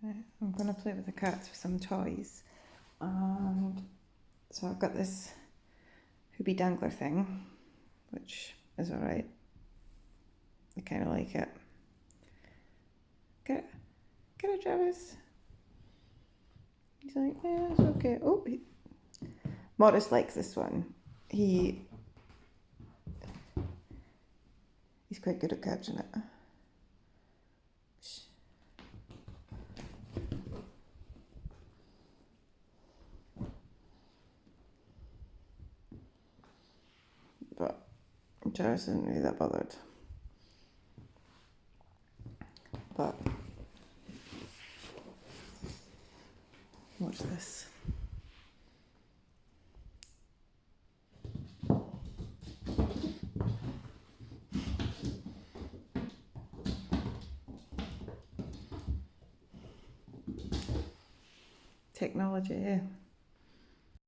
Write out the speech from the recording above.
I'm going to play with the cats with some toys. And so I've got this hoopy dangler thing, which is alright. I kind of like it. Get it, Travis. He's like, yeah, it's okay. Oh, Morris likes this one. He's quite good at catching it. But Travis isn't really that bothered. But watch this. Technology, yeah.